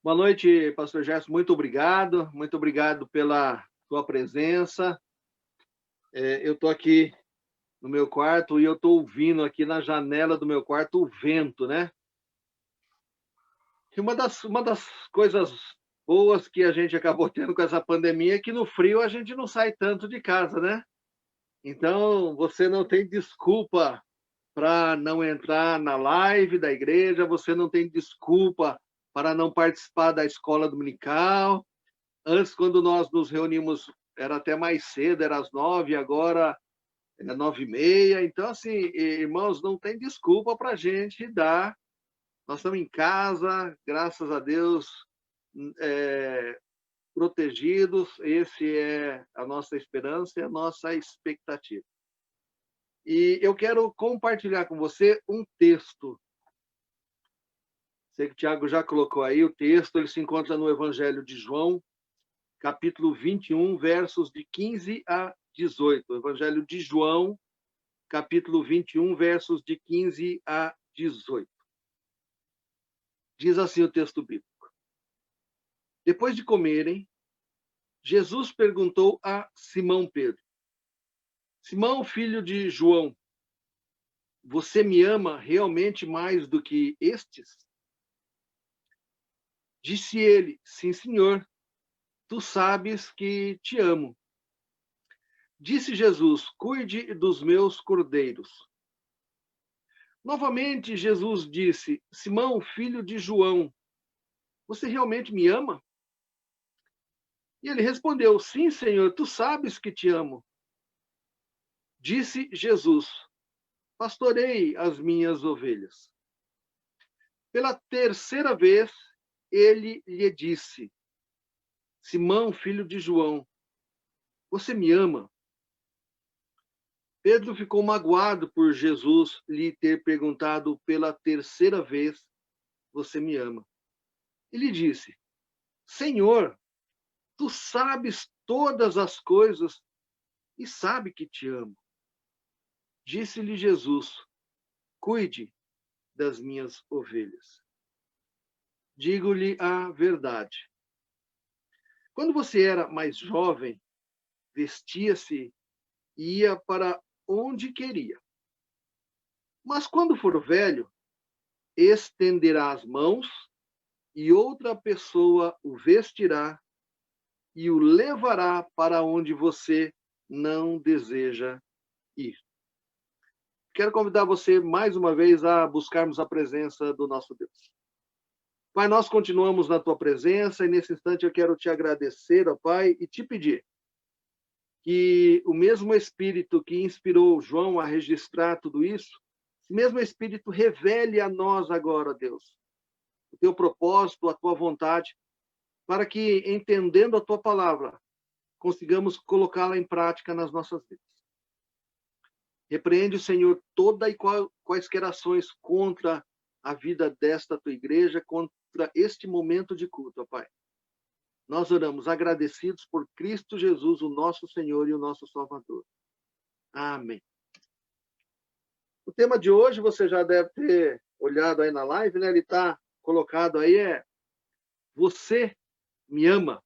Boa noite, pastor Gerson. Muito obrigado pela sua presença. Eu estou aqui no meu quarto e eu estou ouvindo aqui na janela do meu quarto o vento, né? E uma das coisas boas que a gente acabou tendo com essa pandemia é que no frio a gente não sai tanto de casa, né? Então, você não tem desculpa para não entrar na live da igreja, você não tem desculpa para não participar da escola dominical. Antes, quando nós nos reunimos, era até mais cedo, era às 9, agora é 9h30. Então, assim, irmãos, não tem desculpa para a gente dar. Nós estamos em casa, graças a Deus, é, protegidos. Esse é a nossa esperança e a nossa expectativa. E eu quero compartilhar com você um texto. Sei que o Tiago já colocou aí o texto, ele se encontra no Evangelho de João, capítulo 21, versos de 15 a 18. Evangelho de João, capítulo 21, versos de 15 a 18. Diz assim o texto bíblico. Depois de comerem, Jesus perguntou a Simão Pedro: Simão, filho de João, você me ama realmente mais do que estes? Disse ele: Sim, senhor, tu sabes que te amo. Disse Jesus: Cuide dos meus cordeiros. Novamente, Jesus disse: Simão, filho de João, você realmente me ama? E ele respondeu: Sim, Senhor, tu sabes que te amo. Disse Jesus: Pastorei as minhas ovelhas. Pela terceira vez, ele lhe disse: Simão, filho de João, você me ama? Pedro ficou magoado por Jesus lhe ter perguntado pela terceira vez: Você me ama? Ele disse: Senhor, tu sabes todas as coisas e sabe que te amo. Disse-lhe Jesus: Cuide das minhas ovelhas. Digo-lhe a verdade. Quando você era mais jovem, vestia-se e ia para onde queria. Mas quando for velho, estenderá as mãos e outra pessoa o vestirá e o levará para onde você não deseja ir. Quero convidar você mais uma vez a buscarmos a presença do nosso Deus. Pai, nós continuamos na tua presença e nesse instante eu quero te agradecer, ó Pai, e te pedir que o mesmo Espírito que inspirou João a registrar tudo isso, esse mesmo Espírito revele a nós agora, Deus, o teu propósito, a tua vontade, para que, entendendo a tua palavra, consigamos colocá-la em prática nas nossas vidas. Repreende, Senhor, toda e quaisquer ações contra a vida desta tua igreja, contra este momento de culto, ó Pai. Nós oramos agradecidos por Cristo Jesus, o nosso Senhor e o nosso Salvador. Amém. O tema de hoje, você já deve ter olhado aí na live, né? Ele está colocado aí, Você me ama?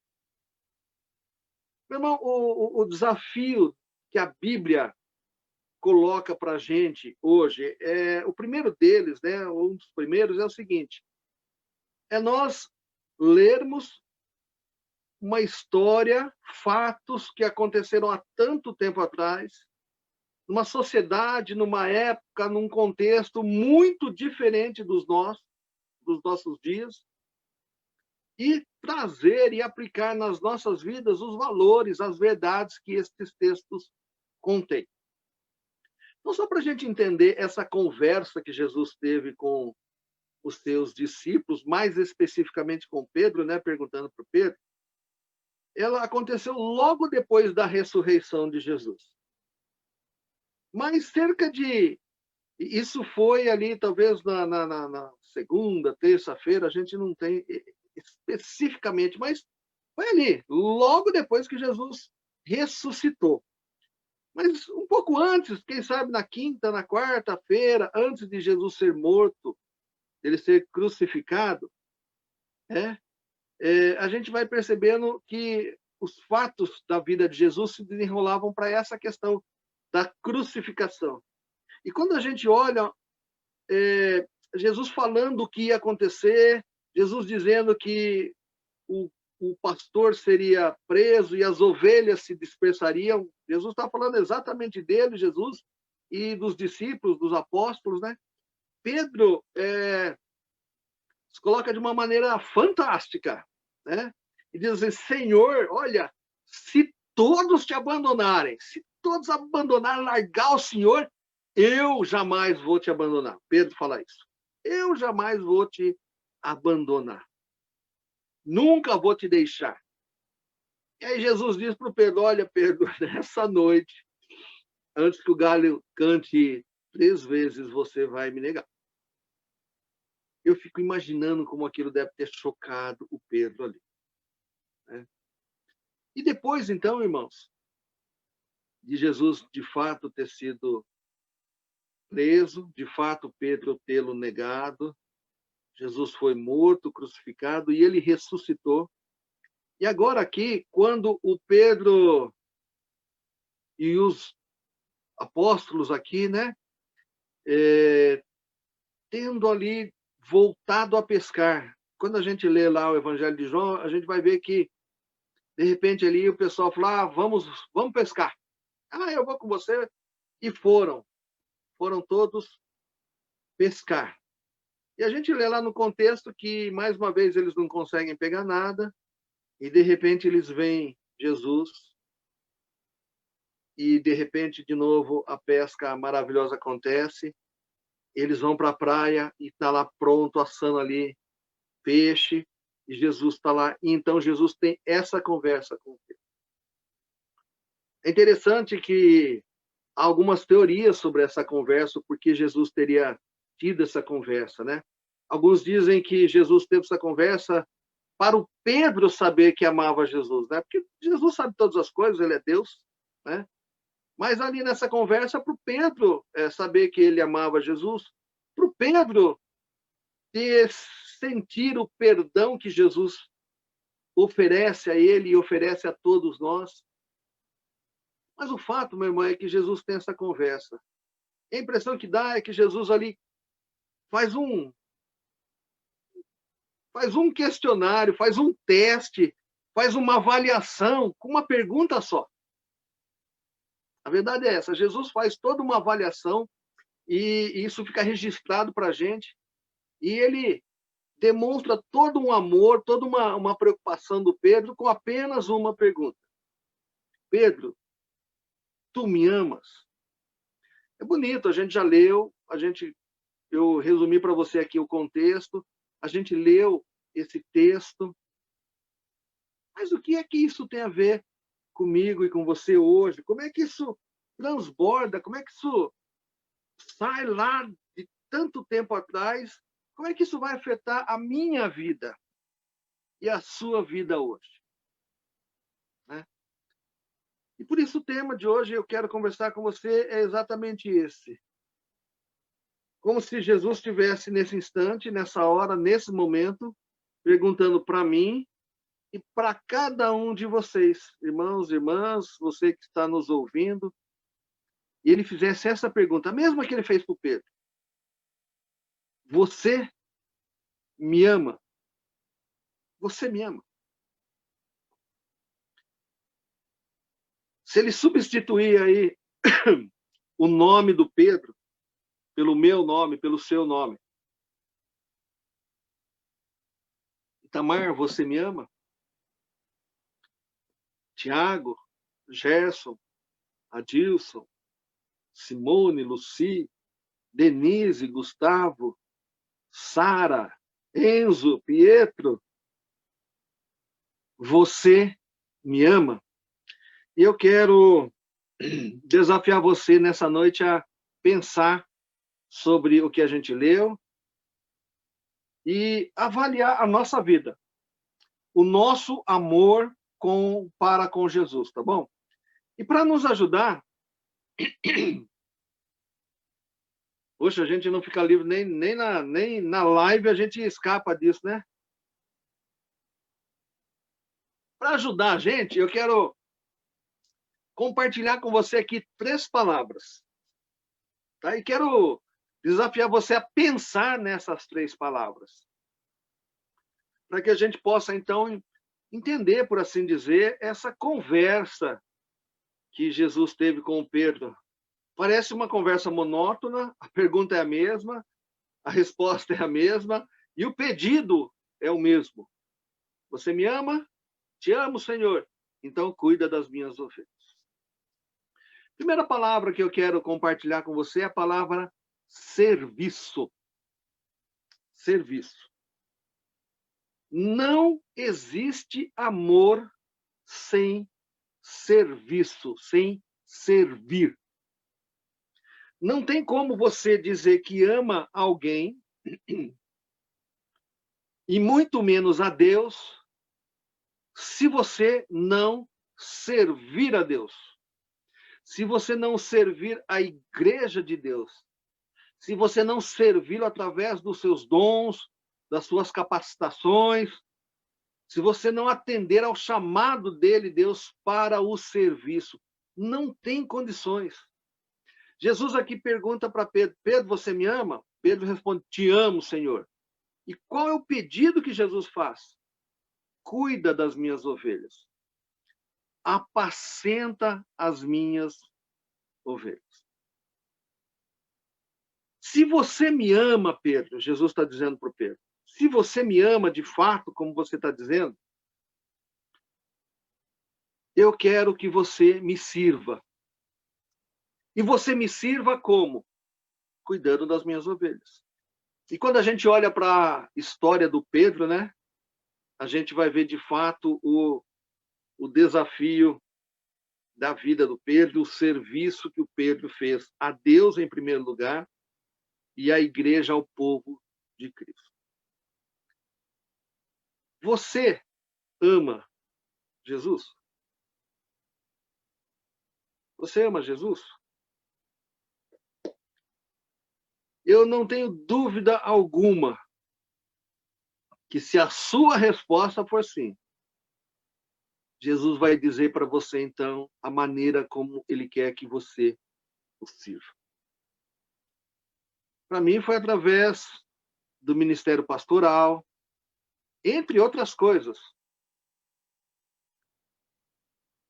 Meu irmão, o desafio que a Bíblia coloca para a gente hoje, o primeiro deles, né? Um dos primeiros é o seguinte, é nós lermos uma história, fatos que aconteceram há tanto tempo atrás, numa sociedade, numa época, num contexto muito diferente dos nossos dias, e trazer e aplicar nas nossas vidas os valores, as verdades que estes textos contêm. Então, só para a gente entender essa conversa que Jesus teve com os seus discípulos, mais especificamente com Pedro, né, perguntando para Pedro, ela aconteceu logo depois da ressurreição de Jesus. Mas cerca de... Isso foi ali, talvez, na segunda, terça-feira, a gente não tem especificamente, mas foi ali, logo depois que Jesus ressuscitou. Mas um pouco antes, quem sabe na quinta, na quarta-feira, antes de Jesus ser morto, ele ser crucificado, a gente vai percebendo que os fatos da vida de Jesus se desenrolavam para essa questão da crucificação. E quando a gente olha Jesus falando o que ia acontecer, Jesus dizendo que o pastor seria preso e as ovelhas se dispersariam, Jesus está falando exatamente dele, Jesus, e dos discípulos, dos apóstolos, né? Pedro se coloca de uma maneira fantástica, né? E diz assim, Senhor, olha, se todos te abandonarem, se todos abandonarem, largar o Senhor, eu jamais vou te abandonar. Pedro fala isso. Eu jamais vou te abandonar. Nunca vou te deixar. E aí Jesus diz para o Pedro, olha, Pedro, nessa noite, antes que o galho cante 3 vezes, você vai me negar. Eu fico imaginando como aquilo deve ter chocado o Pedro ali. Né? E depois, então, irmãos, de Jesus, de fato, ter sido preso, de fato, Pedro tê-lo negado, Jesus foi morto, crucificado, e ele ressuscitou. E agora aqui, quando o Pedro e os apóstolos aqui, né, tendo ali voltado a pescar. Quando a gente lê lá o Evangelho de João, a gente vai ver que, de repente, ali o pessoal falou, vamos pescar. Eu vou com você. E foram todos pescar. E a gente lê lá no contexto que, mais uma vez, eles não conseguem pegar nada, e de repente eles veem Jesus, e de repente, de novo, a pesca maravilhosa acontece, eles vão para a praia e está lá pronto, assando ali peixe, e Jesus está lá. E então Jesus tem essa conversa com ele. É interessante que há algumas teorias sobre essa conversa, porque Jesus teria tido essa conversa, né? Alguns dizem que Jesus teve essa conversa para o Pedro saber que amava Jesus, né? Porque Jesus sabe todas as coisas, ele é Deus, né? Mas ali nessa conversa, para o Pedro saber que ele amava Jesus, para o Pedro sentir o perdão que Jesus oferece a ele e oferece a todos nós. Mas o fato, meu irmão, é que Jesus tem essa conversa. A impressão que dá é que Jesus ali faz um questionário, faz um teste, faz uma avaliação com uma pergunta só. A verdade é essa, Jesus faz toda uma avaliação e isso fica registrado para a gente, e ele demonstra todo um amor, toda uma preocupação do Pedro com apenas uma pergunta. Pedro, tu me amas? É bonito, a gente já leu, eu resumi para você aqui o contexto, a gente leu esse texto, mas o que é que isso tem a ver comigo e com você hoje? Como é que isso transborda? Como é que isso sai lá de tanto tempo atrás? Como é que isso vai afetar a minha vida e a sua vida hoje? Né? E por isso o tema de hoje, eu quero conversar com você, é exatamente esse. Como se Jesus estivesse nesse instante, nessa hora, nesse momento, perguntando para mim e para cada um de vocês, irmãos, irmãs, você que está nos ouvindo, e ele fizesse essa pergunta, a mesma que ele fez para o Pedro. Você me ama? Você me ama? Se ele substituir aí o nome do Pedro pelo meu nome, pelo seu nome. Itamar, você me ama? Tiago, Gerson, Adilson, Simone, Luci, Denise, Gustavo, Sara, Enzo, Pietro, você me ama? E eu quero desafiar você nessa noite a pensar sobre o que a gente leu e avaliar a nossa vida, o nosso amor para com Jesus, tá bom? E para nos ajudar, poxa, a gente não fica livre nem na live, a gente escapa disso, né? para ajudar a gente, eu quero compartilhar com você aqui 3 palavras. Tá? E quero desafiar você a pensar nessas 3 palavras. Para que a gente possa, então, entender, por assim dizer, essa conversa que Jesus teve com o Pedro. Parece uma conversa monótona, a pergunta é a mesma, a resposta é a mesma, e o pedido é o mesmo. Você me ama? Te amo, Senhor. Então, cuida das minhas ovelhas. Primeira palavra que eu quero compartilhar com você é a palavra serviço. Serviço. Não existe amor sem serviço, sem servir. Não tem como você dizer que ama alguém, e muito menos a Deus, se você não servir a Deus. Se você não servir a igreja de Deus. Se você não servir através dos seus dons, das suas capacitações, se você não atender ao chamado dele, Deus, para o serviço, não tem condições. Jesus aqui pergunta para Pedro, Pedro, você me ama? Pedro responde, te amo, Senhor. E qual é o pedido que Jesus faz? Cuida das minhas ovelhas. Apacenta as minhas ovelhas. Se você me ama, Pedro, Jesus está dizendo para o Pedro, se você me ama de fato, como você está dizendo, eu quero que você me sirva. E você me sirva como? Cuidando das minhas ovelhas. E quando a gente olha para a história do Pedro, né? A gente vai ver de fato o desafio da vida do Pedro, o serviço que o Pedro fez a Deus em primeiro lugar e à igreja, ao povo de Cristo. Você ama Jesus? Você ama Jesus? Eu não tenho dúvida alguma que se a sua resposta for sim, Jesus vai dizer para você, então, a maneira como ele quer que você o sirva. Para mim, foi através do ministério pastoral, entre outras coisas.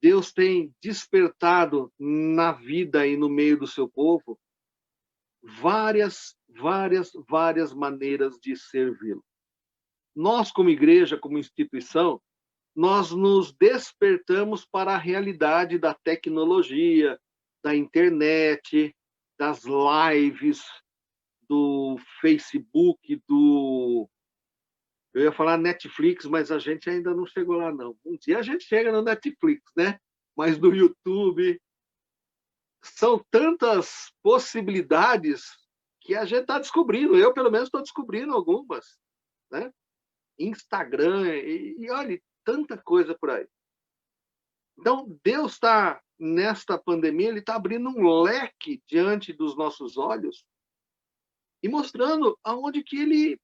Deus tem despertado na vida e no meio do seu povo várias maneiras de servi-lo. Nós, como igreja, como instituição, nós nos despertamos para a realidade da tecnologia, da internet, das lives, do Facebook, eu ia falar Netflix, mas a gente ainda não chegou lá, não. Um dia a gente chega no Netflix, né? Mas do YouTube. São tantas possibilidades que a gente está descobrindo. Eu, pelo menos, estou descobrindo algumas. Né? Instagram, e olha, tanta coisa por aí. Então, Deus está, nesta pandemia, ele está abrindo um leque diante dos nossos olhos e mostrando aonde que ele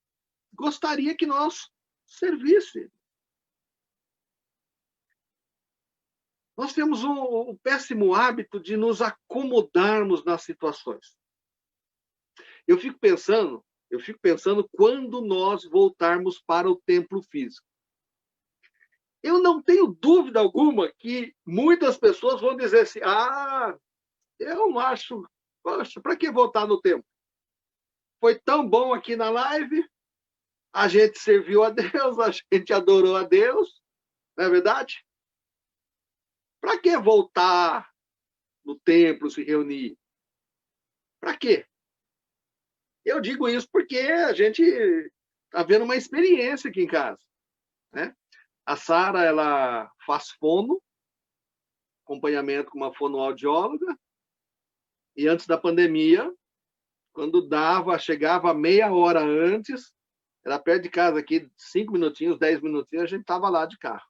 gostaria que nós servisse. Nós temos um péssimo hábito de nos acomodarmos nas situações. Eu fico pensando quando nós voltarmos para o templo físico. Eu não tenho dúvida alguma que muitas pessoas vão dizer assim, eu acho, poxa, para que voltar no templo? Foi tão bom aqui na live, a gente serviu a Deus, a gente adorou a Deus, não é verdade? Para que voltar no templo, se reunir? Para quê? Eu digo isso porque a gente está vendo uma experiência aqui em casa. Né? A Sara, ela faz fono, acompanhamento com uma fonoaudióloga, e antes da pandemia, quando chegava meia hora antes, era perto de casa aqui, 5 minutinhos, 10 minutinhos, a gente estava lá de carro.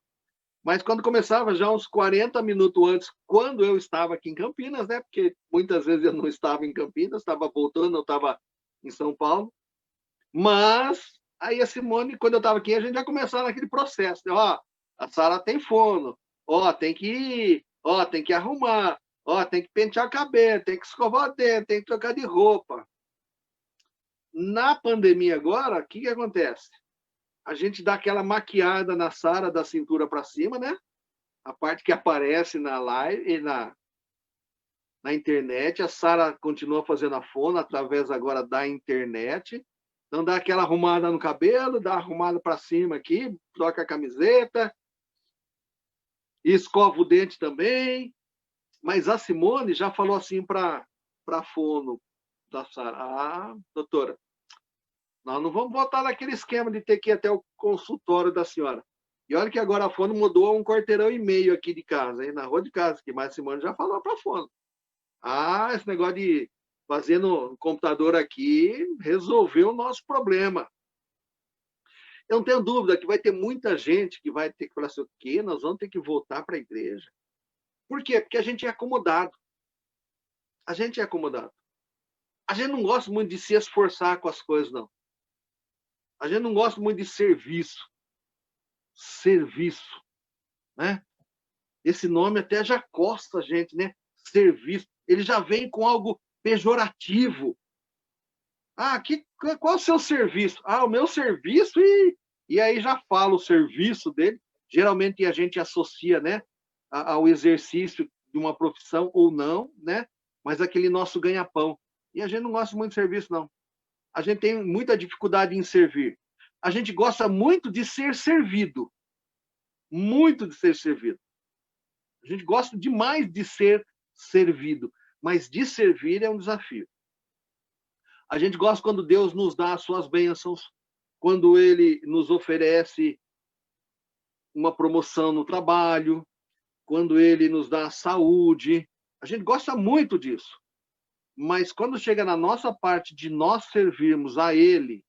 Mas quando começava já uns 40 minutos antes, quando eu estava aqui em Campinas, né? Porque muitas vezes eu não estava em Campinas, estava voltando, eu estava em São Paulo. Mas aí a Simone, quando eu estava aqui, a gente já começava naquele processo. Né? A Sara tem fono. Ó, tem que ir. Ó, tem que arrumar. Ó, tem que pentear o cabelo, tem que escovar o dente, tem que trocar de roupa. Na pandemia agora, o que acontece? A gente dá aquela maquiada na Sara da cintura para cima, né? A parte que aparece na live e na internet. A Sara continua fazendo a fono através agora da internet. Então dá aquela arrumada no cabelo, dá arrumada para cima aqui, troca a camiseta, escova o dente também. Mas a Simone já falou assim para a fono da Sara: ah, doutora, nós não vamos voltar naquele esquema de ter que ir até o consultório da senhora. E olha que agora a fono mudou a 1,5 km aqui de casa, aí na rua de casa, que mais Simone já falou para a fono. Ah, esse negócio de fazer no computador aqui resolveu o nosso problema. Eu não tenho dúvida que vai ter muita gente que vai ter que falar assim: o quê? Nós vamos ter que voltar para a igreja. Por quê? Porque a gente é acomodado. A gente é acomodado. A gente não gosta muito de se esforçar com as coisas, não. A gente não gosta muito de serviço. Serviço, né? Esse nome até já costa a gente, né? Serviço. Ele já vem com algo pejorativo. Ah, qual é o seu serviço? Ah, o meu serviço, e aí já fala o serviço dele. Geralmente a gente associa, né, ao exercício de uma profissão ou não, né? Mas aquele nosso ganha-pão. E a gente não gosta muito de serviço, não. A gente tem muita dificuldade em servir. A gente gosta muito de ser servido. Muito de ser servido. A gente gosta demais de ser servido. Mas de servir é um desafio. A gente gosta quando Deus nos dá as suas bênçãos, quando Ele nos oferece uma promoção no trabalho, quando Ele nos dá saúde. A gente gosta muito disso. Mas quando chega na nossa parte de nós servirmos a Ele,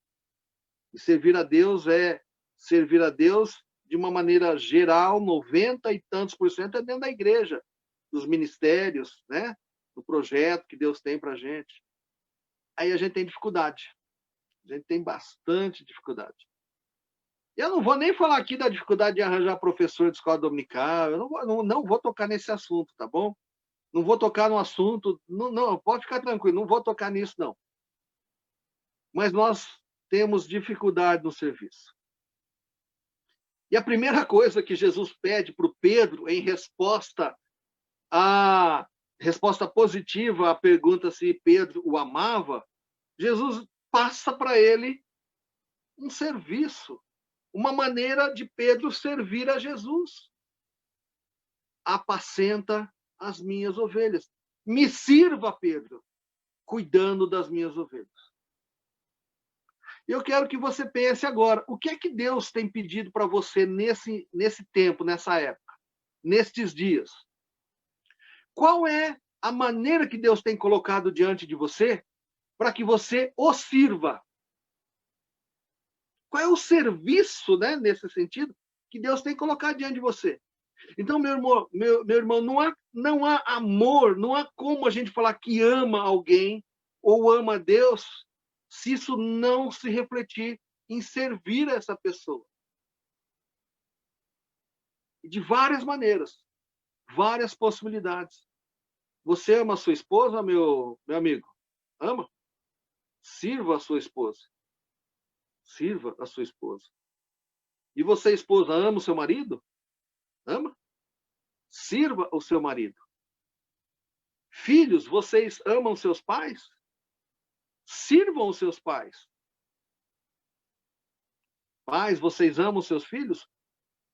e servir a Deus é servir a Deus de uma maneira geral, 90 e tantos % é dentro da igreja, dos ministérios, né? Do projeto que Deus tem para a gente. Aí a gente tem dificuldade. A gente tem bastante dificuldade. Eu não vou nem falar aqui da dificuldade de arranjar professor de escola dominical, eu não vou tocar nesse assunto, tá bom? Não vou tocar no assunto, não, pode ficar tranquilo, não vou tocar nisso, não. Mas nós temos dificuldade no serviço. E a primeira coisa que Jesus pede para o Pedro, em resposta positiva à pergunta se Pedro o amava, Jesus passa para ele um serviço, uma maneira de Pedro servir a Jesus. Apacenta as minhas ovelhas. Me sirva, Pedro, cuidando das minhas ovelhas. Eu quero que você pense agora, o que é que Deus tem pedido para você nesse tempo, nessa época, nestes dias? Qual é a maneira que Deus tem colocado diante de você para que você o sirva? Qual é o serviço, né, nesse sentido, que Deus tem colocado diante de você? Então, meu irmão, não há amor, não há como a gente falar que ama alguém ou ama a Deus se isso não se refletir em servir a essa pessoa. De várias maneiras, várias possibilidades. Você ama a sua esposa, meu amigo? Ama? Sirva a sua esposa. Sirva a sua esposa. E você, esposa, ama o seu marido? Ama? Sirva o seu marido. Filhos, vocês amam seus pais? Sirvam os seus pais. Pais, vocês amam seus filhos?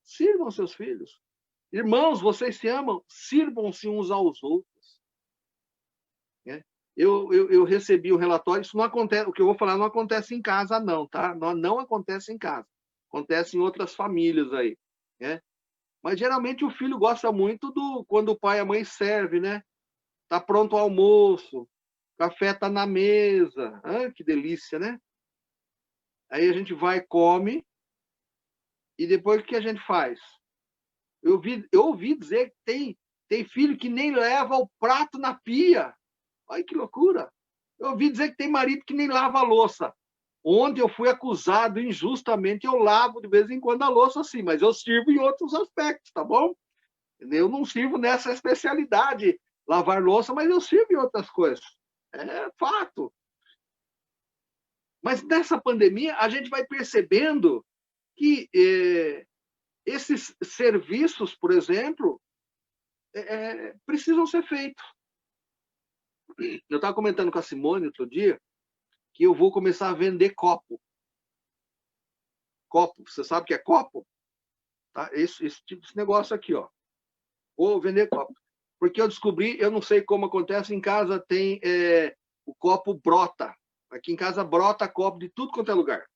Sirvam seus filhos. Irmãos, vocês se amam? Sirvam-se uns aos outros. Eu recebi o relatório, isso não acontece, o que eu vou falar não acontece em casa, não, tá? Não acontece em casa. Acontece em outras famílias aí, né? Mas geralmente o filho gosta muito quando o pai e a mãe servem, né? Tá pronto o almoço, o café tá na mesa. Ah, que delícia, né? Aí a gente vai, come, e depois o que a gente faz? Eu ouvi dizer que tem filho que nem leva o prato na pia. Olha que loucura. Eu ouvi dizer que tem marido que nem lava a louça. Ontem eu fui acusado injustamente, eu lavo de vez em quando a louça assim, mas eu sirvo em outros aspectos, tá bom? Eu não sirvo nessa especialidade, lavar louça, mas eu sirvo em outras coisas. É fato. Mas nessa pandemia, a gente vai percebendo que esses serviços, por exemplo, precisam ser feitos. Eu estava comentando com a Simone outro dia que eu vou começar a vender copo. Copo, você sabe o que é copo? Tá? Esse tipo de negócio aqui, ó. Vou vender copo. Porque eu descobri, eu não sei como acontece, em casa tem o copo brota. Aqui em casa brota copo de tudo quanto é lugar.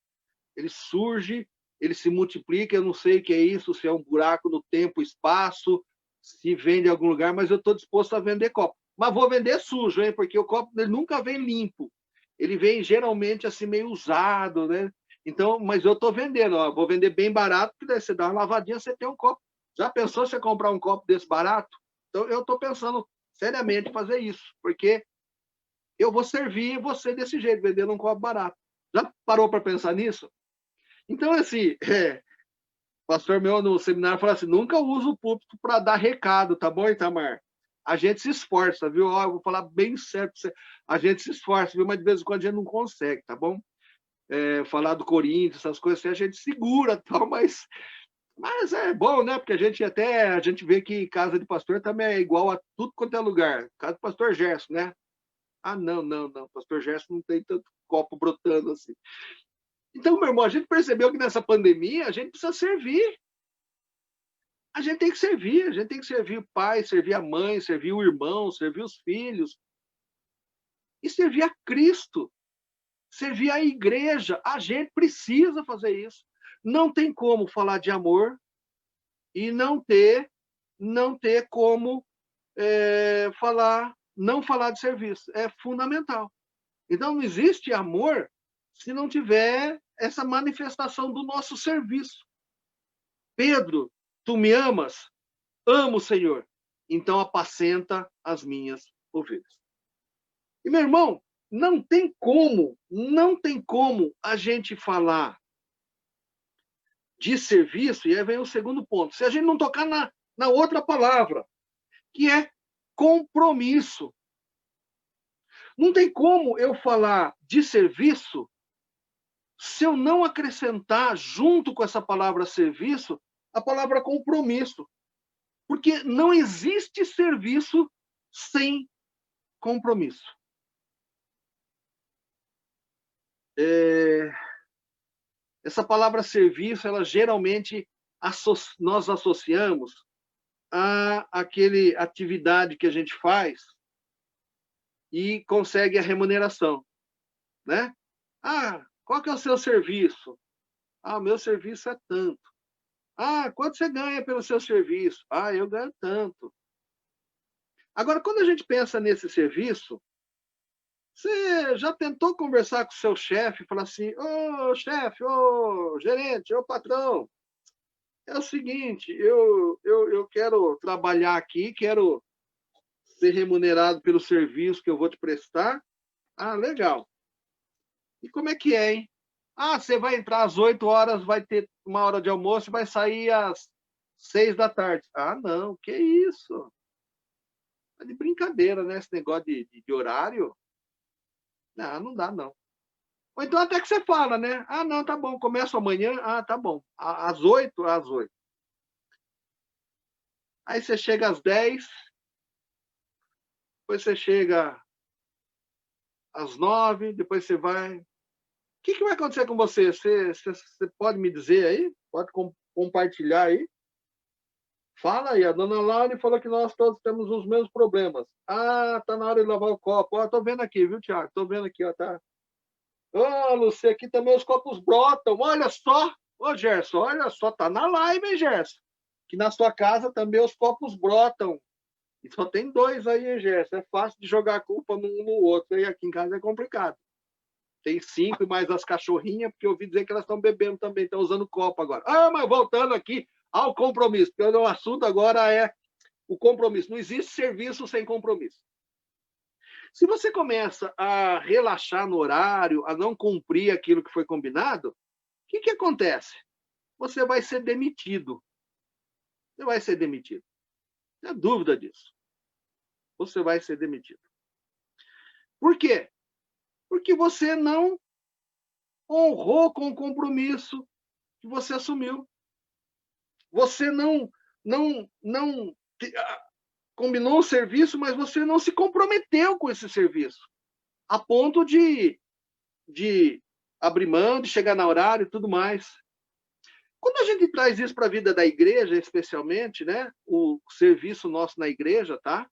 Ele surge, ele se multiplica, eu não sei o que é isso, se é um buraco no tempo, espaço, se vende em algum lugar, mas eu estou disposto a vender copo. Mas vou vender sujo, hein? Porque o copo ele nunca vem limpo. Ele vem geralmente assim meio usado, né? Então, mas eu estou vendendo, ó, vou vender bem barato, porque daí você dá uma lavadinha, você tem um copo. Já pensou você comprar um copo desse barato? Então, eu estou pensando seriamente em fazer isso, porque eu vou servir você desse jeito, vendendo um copo barato. Já parou para pensar nisso? Então, assim, pastor meu no seminário falou assim, nunca usa o púlpito para dar recado, tá bom, Itamar? A gente se esforça, viu? Ó, eu vou falar bem certo pra você. A gente se esforça, viu? Mas de vez em quando a gente não consegue, tá bom? Falar do Corinthians, essas coisas assim, a gente segura, tal, mas é bom, né? Porque a gente vê que casa de pastor também é igual a tudo quanto é lugar. Casa do pastor Gerson, né? Ah, não, não, não. Pastor Gerson não tem tanto copo brotando assim. Então, meu irmão, a gente percebeu que nessa pandemia a gente precisa servir. A gente tem que servir, a gente tem que servir o pai, servir a mãe, servir o irmão, servir os filhos. E servir a Cristo, servir a igreja. A gente precisa fazer isso. Não tem como falar de amor e não ter como não falar de serviço. É fundamental. Então, não existe amor se não tiver essa manifestação do nosso serviço. Pedro, tu me amas? Amo o Senhor. Então, apacenta as minhas ovelhas. E, meu irmão, não tem como a gente falar de serviço, e aí vem o segundo ponto, se a gente não tocar na outra palavra, que é compromisso. Não tem como eu falar de serviço se eu não acrescentar, junto com essa palavra serviço, a palavra compromisso. Porque não existe serviço sem compromisso. Essa palavra serviço, ela geralmente nós associamos a aquele atividade que a gente faz e consegue a remuneração, né? Ah, qual que é o seu serviço? Ah, o meu serviço é tanto. Ah, quanto você ganha pelo seu serviço? Ah, eu ganho tanto. Agora, quando a gente pensa nesse serviço, você já tentou conversar com o seu chefe e falar assim, ô chefe, ô gerente, ô patrão, é o seguinte, eu quero trabalhar aqui, quero ser remunerado pelo serviço que eu vou te prestar. Ah, legal. E como é que é, hein? Ah, você vai entrar às 8 horas, vai ter uma hora de almoço e vai sair às 6 da tarde. Ah, não, que isso? É de brincadeira, né? Esse negócio de horário. Não, não dá, não. Ou então até que você fala, né? Ah, não, tá bom, começo amanhã. Ah, tá bom. Às 8? Às 8. Aí você chega às 10, depois você chega às 9, depois você vai. O que vai acontecer com você? Você pode me dizer aí? Pode compartilhar aí? Fala aí, a dona Laura falou que nós todos temos os mesmos problemas. Ah, tá na hora de lavar o copo. Ó, tô vendo aqui, viu, Tiago? Tô vendo aqui, ó, tá. Ô, Lúcia, aqui também os copos brotam. Olha só. Ô, Gerson, olha só, tá na live, hein, Gerson? Que na sua casa também os copos brotam. E só tem dois aí, hein, Gerson? É fácil de jogar a culpa num no outro. E aqui em casa é complicado. Tem 5 mais as cachorrinhas, porque eu ouvi dizer que elas estão bebendo também, estão usando copo agora. Ah, mas voltando aqui ao compromisso, porque o assunto agora é o compromisso. Não existe serviço sem compromisso. Se você começa a relaxar no horário, a não cumprir aquilo que foi combinado, o que acontece? Você vai ser demitido. Você vai ser demitido. Não há dúvida disso. Você vai ser demitido. Por quê? Porque você não honrou com o compromisso que você assumiu. Você não combinou o serviço, mas você não se comprometeu com esse serviço, a ponto de abrir mão, de chegar no horário e tudo mais. Quando a gente traz isso para a vida da igreja, especialmente, né, o serviço nosso na igreja, tá?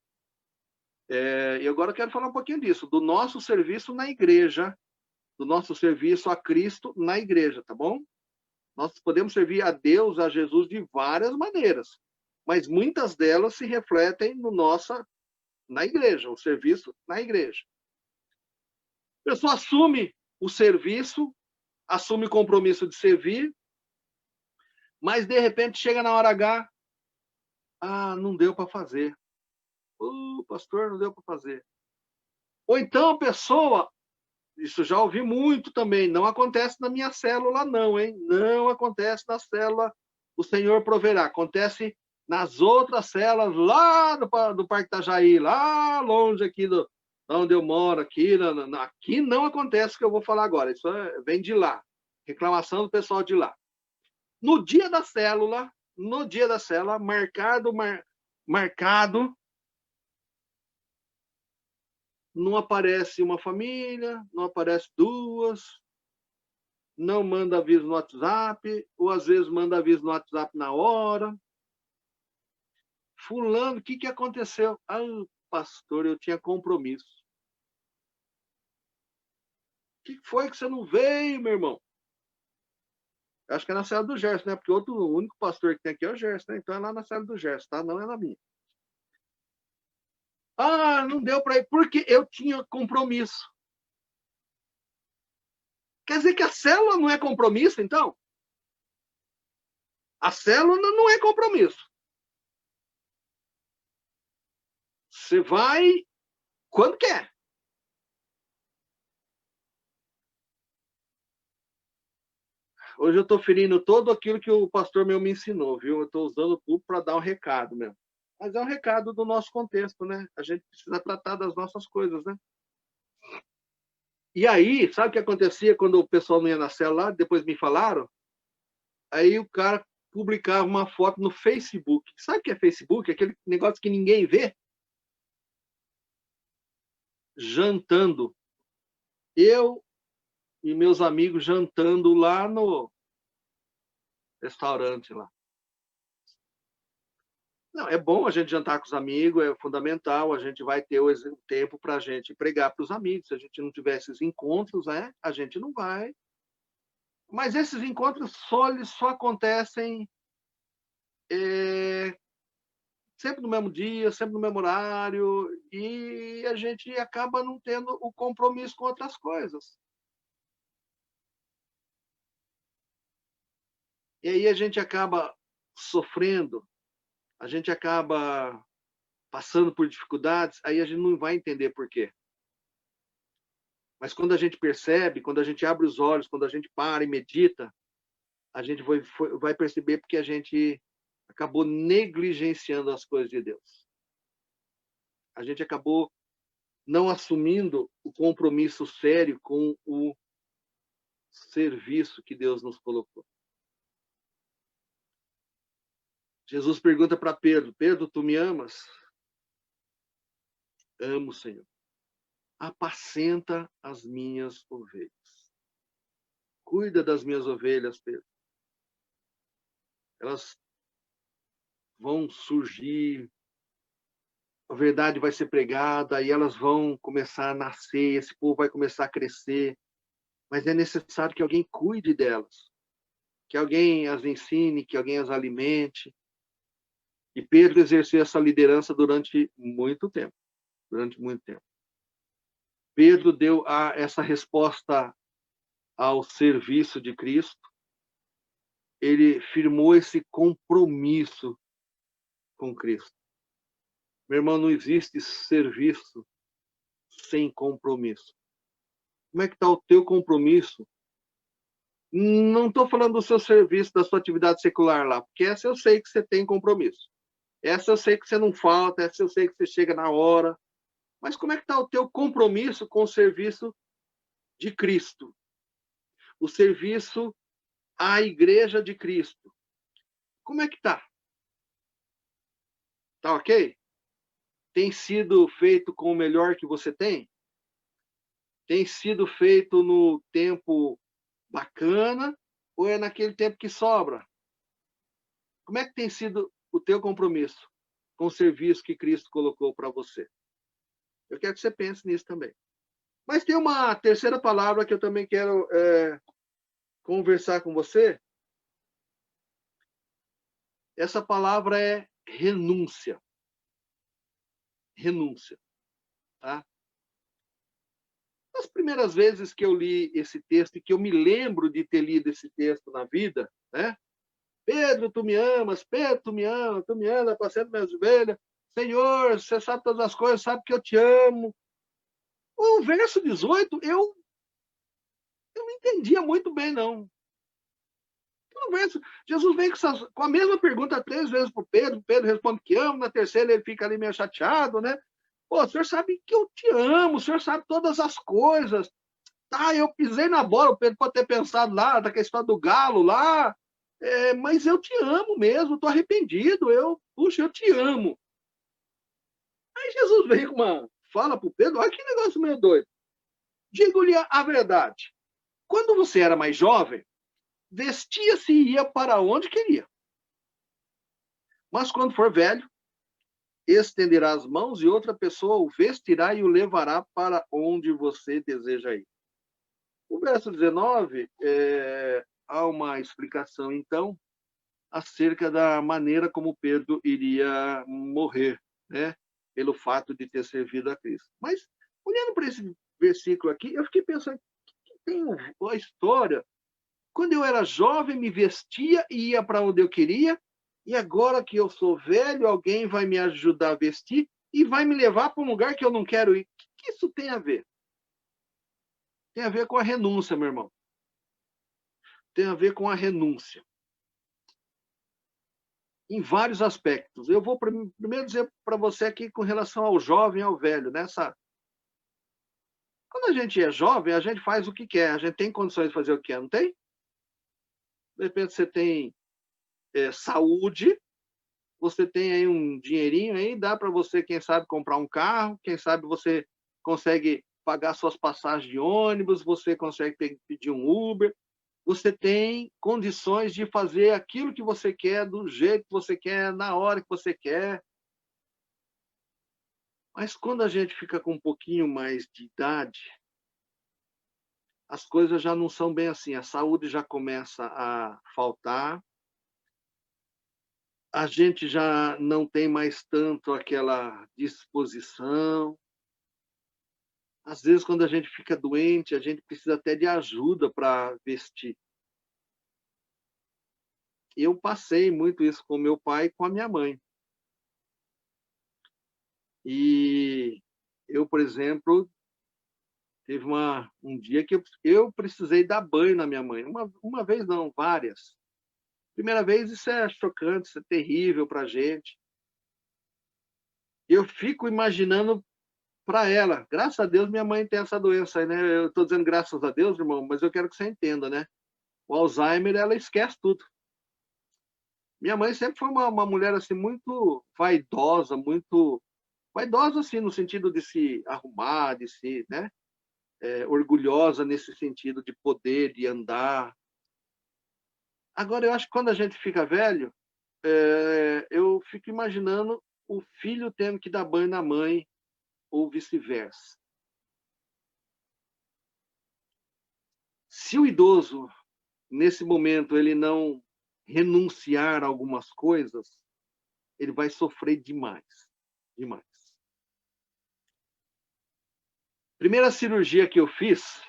E agora eu quero falar um pouquinho disso, do nosso serviço na igreja, do nosso serviço a Cristo na igreja, tá bom? Nós podemos servir a Deus, a Jesus, de várias maneiras, mas muitas delas se refletem na igreja, o serviço na igreja. A pessoa assume o serviço, assume o compromisso de servir, mas de repente chega na hora H, não deu para fazer. Pastor, não deu para fazer. Ou então a pessoa, isso já ouvi muito também, não acontece na minha célula não, hein? Não acontece na célula, o Senhor proverá. Acontece nas outras células lá do Parque Itajaí, lá longe aqui onde eu moro, aqui não acontece o que eu vou falar agora, isso vem de lá, reclamação do pessoal de lá. No dia da célula, marcado, não aparece uma família, não aparece duas, não manda aviso no WhatsApp, ou às vezes manda aviso no WhatsApp na hora. Fulano, o que aconteceu? Pastor, eu tinha compromisso. O que foi que você não veio, meu irmão? Eu acho que é na cela do Gerson, né? Porque o único pastor que tem aqui é o Gerson, né? Então é lá na cela do Gerson, tá? Não é na minha. Não deu para ir, porque eu tinha compromisso. Quer dizer que a célula não é compromisso, então? A célula não é compromisso. Você vai quando quer. Hoje eu estou ferindo todo aquilo que o pastor meu me ensinou, viu? Eu estou usando tudo para dar um recado mesmo. Mas é um recado do nosso contexto, né? A gente precisa tratar das nossas coisas, né? E aí, sabe o que acontecia quando o pessoal não ia na célula? Depois me falaram. Aí o cara publicava uma foto no Facebook. Sabe o que é Facebook? Aquele negócio que ninguém vê. Jantando. Eu e meus amigos jantando lá no restaurante lá. Não, é bom a gente jantar com os amigos, é fundamental, a gente vai ter o tempo para a gente pregar para os amigos. Se a gente não tiver esses encontros, a gente não vai. Mas esses encontros só acontecem sempre no mesmo dia, sempre no mesmo horário, e a gente acaba não tendo o compromisso com outras coisas. E aí a gente acaba sofrendo, a gente acaba passando por dificuldades, aí a gente não vai entender por quê. Mas quando a gente percebe, quando a gente abre os olhos, quando a gente para e medita, a gente vai perceber porque a gente acabou negligenciando as coisas de Deus. A gente acabou não assumindo o compromisso sério com o serviço que Deus nos colocou. Jesus pergunta para Pedro: Pedro, tu me amas? Amo, Senhor. Apacenta as minhas ovelhas. Cuida das minhas ovelhas, Pedro. Elas vão surgir, a verdade vai ser pregada, e elas vão começar a nascer, esse povo vai começar a crescer, mas é necessário que alguém cuide delas, que alguém as ensine, que alguém as alimente. E Pedro exerceu essa liderança durante muito tempo. Pedro deu essa resposta ao serviço de Cristo. Ele firmou esse compromisso com Cristo. Meu irmão, não existe serviço sem compromisso? Como é que está o teu compromisso? Não estou falando do seu serviço, da sua atividade secular lá, porque essa eu sei que você tem compromisso. Essa eu sei que você não falta, essa eu sei que você chega na hora. Mas como é que está o teu compromisso com o serviço de Cristo? O serviço à Igreja de Cristo. Como é que está? Tá ok? Tem sido feito com o melhor que você tem? Tem sido feito no tempo bacana ou é naquele tempo que sobra? Como é que tem sido o teu compromisso com o serviço que Cristo colocou para você? Eu quero que você pense nisso também. Mas tem uma terceira palavra que eu também quero conversar com você. Essa palavra é renúncia. Renúncia. Tá? As primeiras vezes que eu li esse texto, e que eu me lembro de ter lido esse texto na vida, né? Pedro, tu me amas, Pedro, tu me ama, passando minhas ovelhas. Senhor, você sabe todas as coisas, sabe que eu te amo. O verso 18, eu não entendia muito bem, não. No verso, Jesus vem com a mesma pergunta 3 vezes para Pedro. Pedro responde que ama, na terceira ele fica ali meio chateado, né? Pô, o senhor sabe que eu te amo, o senhor sabe todas as coisas. Tá, eu pisei na bola, o Pedro pode ter pensado lá, da questão do galo lá, mas eu te amo mesmo, estou arrependido, puxa, eu te amo. Aí Jesus vem com uma fala para o Pedro, olha que negócio meio doido. Digo-lhe a verdade, quando você era mais jovem, vestia-se e ia para onde queria. Mas quando for velho, estenderá as mãos e outra pessoa o vestirá e o levará para onde você deseja ir. O verso 19, há uma explicação, então, acerca da maneira como Pedro iria morrer, né? Pelo fato de ter servido a Cristo. Mas, olhando para esse versículo aqui, eu fiquei pensando, que tem a história. Quando eu era jovem, me vestia e ia para onde eu queria, e agora que eu sou velho, alguém vai me ajudar a vestir e vai me levar para um lugar que eu não quero ir. O que isso tem a ver? Tem a ver com a renúncia, meu irmão. Tem a ver com a renúncia. Em vários aspectos. Eu vou primeiro dizer para você aqui com relação ao jovem e ao velho. Quando a gente é jovem, a gente faz o que quer. A gente tem condições de fazer o que quer, não tem? De repente você tem saúde, você tem aí um dinheirinho, aí dá para você, quem sabe, comprar um carro, quem sabe você consegue pagar suas passagens de ônibus, você consegue pedir um Uber, você tem condições de fazer aquilo que você quer, do jeito que você quer, na hora que você quer. Mas quando a gente fica com um pouquinho mais de idade, as coisas já não são bem assim. A saúde já começa a faltar, a gente já não tem mais tanto aquela disposição. Às vezes, quando a gente fica doente, a gente precisa até de ajuda para vestir. Eu passei muito isso com meu pai e com a minha mãe. E eu, por exemplo, teve um dia que eu precisei dar banho na minha mãe. Uma vez não, várias. Primeira vez, isso é chocante, isso é terrível para a gente. Eu fico imaginando para ela. Graças a Deus, minha mãe tem essa doença aí, né? Eu estou dizendo graças a Deus, irmão, mas eu quero que você entenda, né? O Alzheimer, ela esquece tudo. Minha mãe sempre foi uma mulher assim muito vaidosa, muito vaidosa assim no sentido de se arrumar, de se, né? Orgulhosa nesse sentido de poder, de andar. Agora, eu acho que quando a gente fica velho, eu fico imaginando o filho tendo que dar banho na mãe ou vice-versa. Se o idoso, nesse momento, ele não renunciar a algumas coisas, ele vai sofrer demais. Demais. Primeira cirurgia que eu fiz,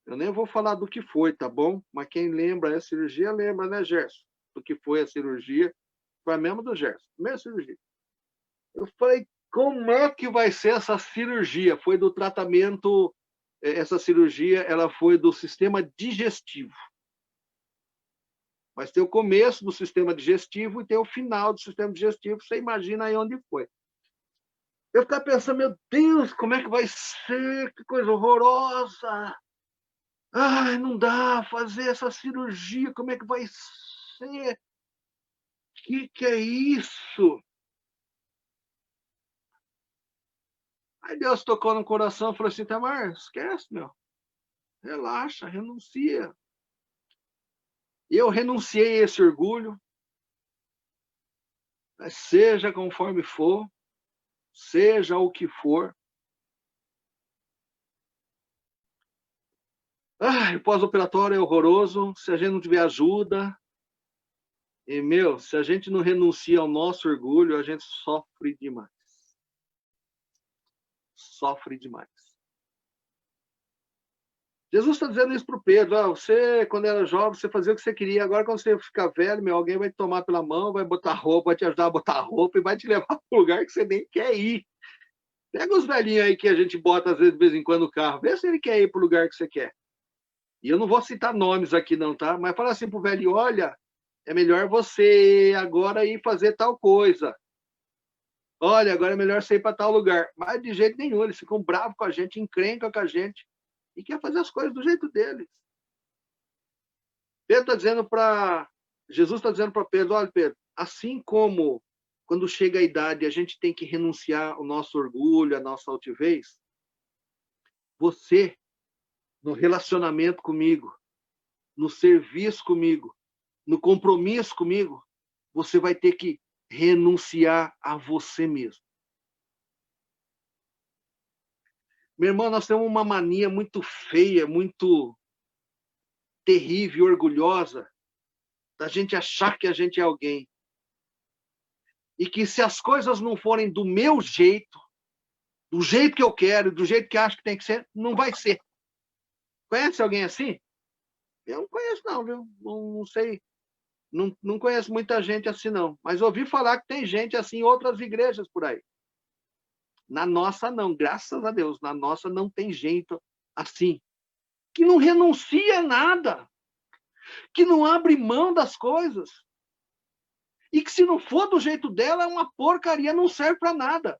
eu nem vou falar do que foi, tá bom? Mas quem lembra a cirurgia, lembra, né, Gerson? Do que foi a cirurgia, foi a mesma do Gerson. Primeira cirurgia. Eu falei, Como é que vai ser essa cirurgia? Foi do tratamento, essa cirurgia, ela foi do sistema digestivo. Mas tem o começo do sistema digestivo e tem o final do sistema digestivo, você imagina aí onde foi. Eu ficava pensando, meu Deus, como é que vai ser? Que coisa horrorosa! Ai, não dá fazer essa cirurgia, como é que vai ser? Que é isso? Aí Deus tocou no coração e falou assim, Tamar, esquece, meu. Relaxa, renuncia. E eu renunciei a esse orgulho, mas seja conforme for, seja o que for. O pós-operatório é horroroso, se a gente não tiver ajuda. E, meu, se a gente não renuncia ao nosso orgulho, a gente sofre demais. Sofre demais. Jesus está dizendo isso para o Pedro. Você, quando era jovem, você fazia o que você queria. Agora, quando você ficar velho, meu, alguém vai te tomar pela mão, vai botar roupa, vai te ajudar a botar roupa e vai te levar para um lugar que você nem quer ir. Pega os velhinhos aí que a gente bota, às vezes, de vez em quando, no carro. Vê se ele quer ir para o lugar que você quer. E eu não vou citar nomes aqui, não, tá? Mas fala assim para o velho, olha, é melhor você agora ir fazer tal coisa. Olha, agora é melhor você ir para tal lugar. Mas de jeito nenhum, eles ficam bravos com a gente, encrencam com a gente e quer fazer as coisas do jeito deles. Pedro está dizendo para Jesus está dizendo para Pedro, olha, Pedro, assim como quando chega a idade a gente tem que renunciar ao nosso orgulho, à nossa altivez, você, no relacionamento comigo, no serviço comigo, no compromisso comigo, você vai ter que renunciar a você mesmo. Meu irmão, nós temos uma mania muito feia, muito terrível, orgulhosa, da gente achar que a gente é alguém. E que se as coisas não forem do meu jeito, do jeito que eu quero, do jeito que acho que tem que ser, não vai ser. Conhece alguém assim? Eu não conheço não, viu? Não sei. Não conheço muita gente assim, não. Mas ouvi falar que tem gente assim em outras igrejas por aí. Na nossa, não. Graças a Deus. Na nossa não tem jeito assim. Que não renuncia a nada. Que não abre mão das coisas. E que se não for do jeito dela, é uma porcaria, não serve para nada.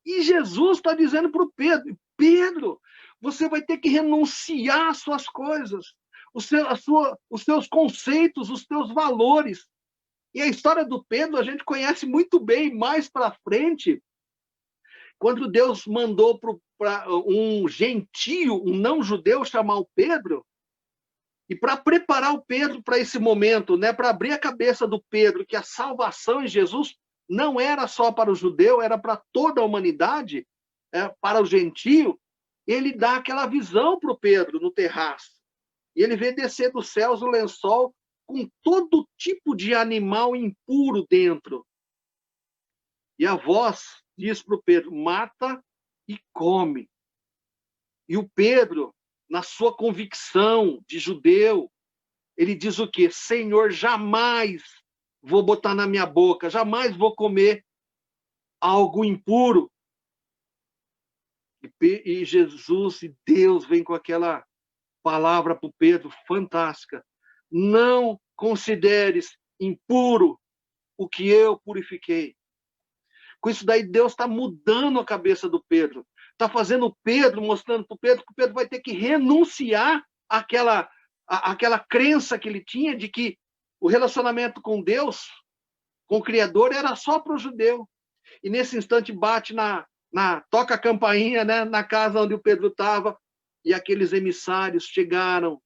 E Jesus está dizendo para o Pedro, Pedro, você vai ter que renunciar às suas coisas, os seus conceitos, os seus valores. E a história do Pedro a gente conhece muito bem, mais para frente, quando Deus mandou para um gentio, um não-judeu, chamar o Pedro, e para preparar o Pedro para esse momento, né, para abrir a cabeça do Pedro, que a salvação em Jesus não era só para o judeu, era para toda a humanidade, para o gentio, ele dá aquela visão para o Pedro no terraço. E ele vê descer dos céus o lençol com todo tipo de animal impuro dentro. E a voz diz para o Pedro, mata e come. E o Pedro, na sua convicção de judeu, ele diz o quê? Senhor, jamais vou botar na minha boca, jamais vou comer algo impuro. E Jesus e Deus vem com aquela palavra para o Pedro fantástica. Não consideres impuro o que eu purifiquei. Com isso daí, Deus está mudando a cabeça do Pedro. Está fazendo o Pedro, mostrando para o Pedro que o Pedro vai ter que renunciar àquela crença que ele tinha de que o relacionamento com Deus, com o Criador, era só para o judeu. E nesse instante bate toca a campainha, né, na casa onde o Pedro estava, e aqueles emissários chegaram.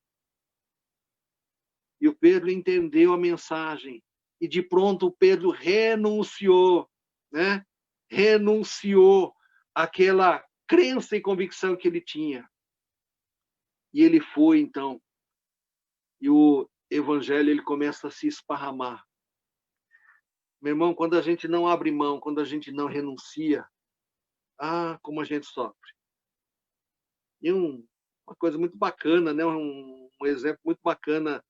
E o Pedro entendeu a mensagem. E de pronto o Pedro renunciou, né? Renunciou àquela crença e convicção que ele tinha. E ele foi, então. E o evangelho ele começa a se esparramar. Meu irmão, quando a gente não abre mão, quando a gente não renuncia, como a gente sofre. E uma coisa muito bacana, né? Um exemplo muito bacana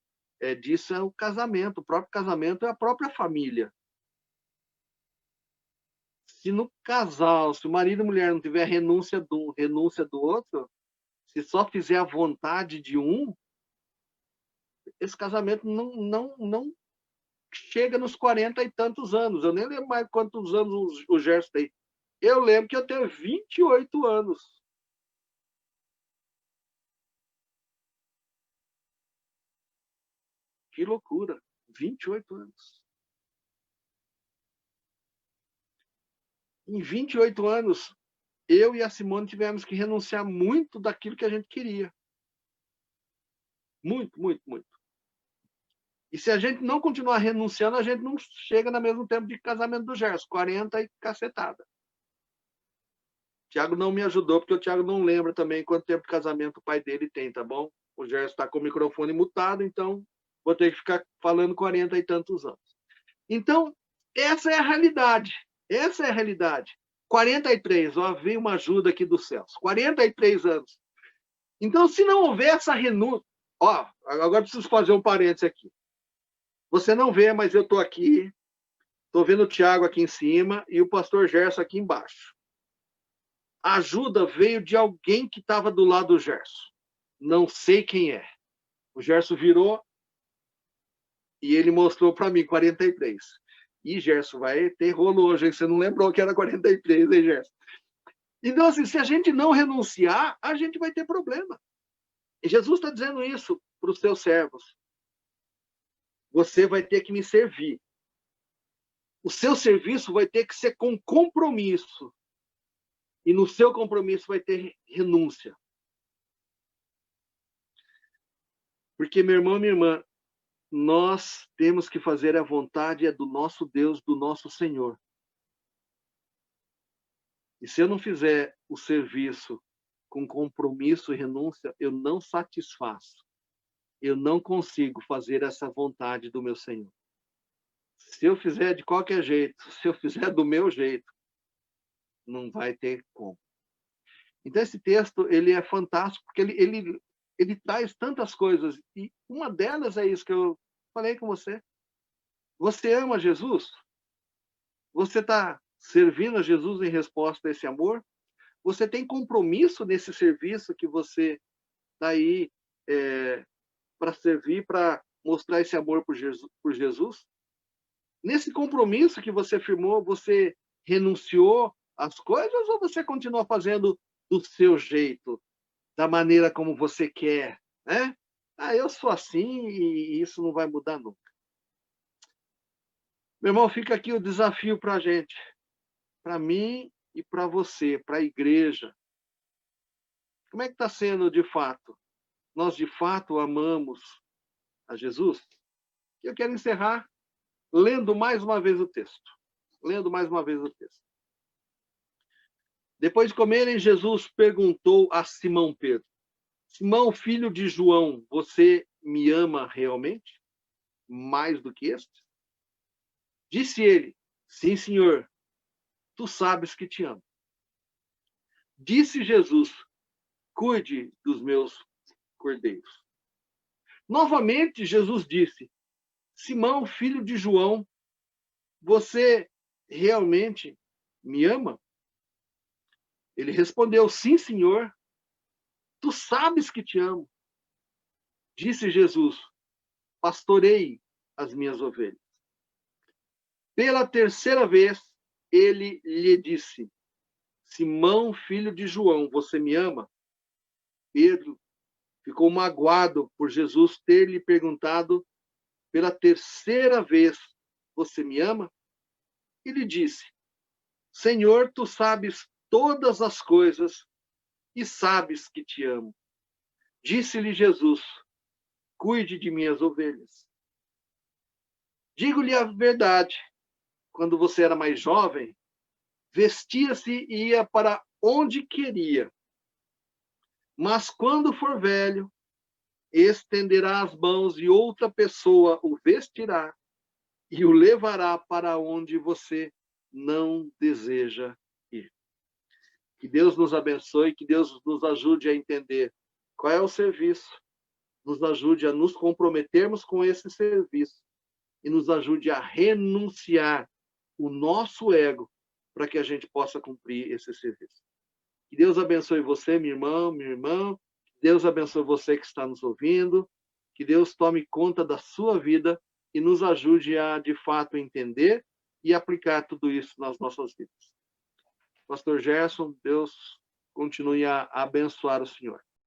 disso é o casamento. O próprio casamento é a própria família. Se no casal, se o marido e a mulher não tiver renúncia de um, renúncia do outro, se só fizer a vontade de um, esse casamento não chega nos 40 e tantos anos. Eu nem lembro mais quantos anos o Gerson tem. Eu lembro que eu tenho 28 anos. Que loucura. 28 anos. Em 28 anos, eu e a Simone tivemos que renunciar muito daquilo que a gente queria. Muito, muito, muito. E se a gente não continuar renunciando, a gente não chega no mesmo tempo de casamento do Gerson, 40 e cacetada. O Tiago não me ajudou, porque o Tiago não lembra também quanto tempo de casamento o pai dele tem, tá bom? O Gerson está com o microfone mutado, então vou ter que ficar falando 40 e tantos anos. Então, essa é a realidade. Essa é a realidade. 43, ó, veio uma ajuda aqui dos céus. 43 anos. Então, se não houver essa renúncia... Ó, agora preciso fazer um parênteses aqui. Você não vê, mas eu estou aqui. Estou vendo o Tiago aqui em cima e o pastor Gerson aqui embaixo. A ajuda veio de alguém que estava do lado do Gerson. Não sei quem é. O Gerson virou e ele mostrou para mim 43. E Gerson, vai ter rolo hoje, hein? Você não lembrou que era 43, hein, Gerson? Então, assim, se a gente não renunciar, a gente vai ter problema. E Jesus está dizendo isso para os seus servos. Você vai ter que me servir. O seu serviço vai ter que ser com compromisso. E no seu compromisso vai ter renúncia. Porque, meu irmão e minha irmã, nós temos que fazer a vontade do nosso Deus, do nosso Senhor. E se eu não fizer o serviço com compromisso e renúncia, eu não satisfaço. Eu não consigo fazer essa vontade do meu Senhor. Se eu fizer de qualquer jeito, se eu fizer do meu jeito, não vai ter como. Então, esse texto ele é fantástico, porque ele traz tantas coisas. E uma delas é isso que eu falei com você. Você ama Jesus? Você está servindo a Jesus em resposta a esse amor? Você tem compromisso nesse serviço que você está aí para servir, para mostrar esse amor por Jesus? Nesse compromisso que você firmou, você renunciou às coisas ou você continua fazendo do seu jeito, da maneira como você quer, né? Ah, eu sou assim e isso não vai mudar nunca. Meu irmão, fica aqui o desafio para a gente, para mim e para você, para a igreja. Como é que está sendo de fato? Nós de fato amamos a Jesus? Eu quero encerrar lendo mais uma vez o texto. Lendo mais uma vez o texto. Depois de comerem, Jesus perguntou a Simão Pedro: Simão, filho de João, você me ama realmente? Mais do que este? Disse ele: sim, Senhor, tu sabes que te amo. Disse Jesus: cuide dos meus cordeiros. Novamente, Jesus disse: Simão, filho de João, você realmente me ama? Ele respondeu: sim, Senhor, tu sabes que te amo. Disse Jesus: pastorei as minhas ovelhas. Pela terceira vez, ele lhe disse: Simão, filho de João, você me ama? Pedro ficou magoado por Jesus ter lhe perguntado pela terceira vez: você me ama? E lhe disse: Senhor, tu sabes todas as coisas e sabes que te amo. Disse-lhe Jesus: cuide de minhas ovelhas. Digo-lhe a verdade, quando você era mais jovem, vestia-se e ia para onde queria. Mas quando for velho, estenderá as mãos e outra pessoa o vestirá e o levará para onde você não deseja ir. Que Deus nos abençoe, que Deus nos ajude a entender qual é o serviço, nos ajude a nos comprometermos com esse serviço e nos ajude a renunciar o nosso ego para que a gente possa cumprir esse serviço. Que Deus abençoe você, minha irmã, minha irmã. Deus abençoe você que está nos ouvindo. Que Deus tome conta da sua vida e nos ajude a, de fato, entender e aplicar tudo isso nas nossas vidas. Pastor Gerson, Deus continue a abençoar o senhor.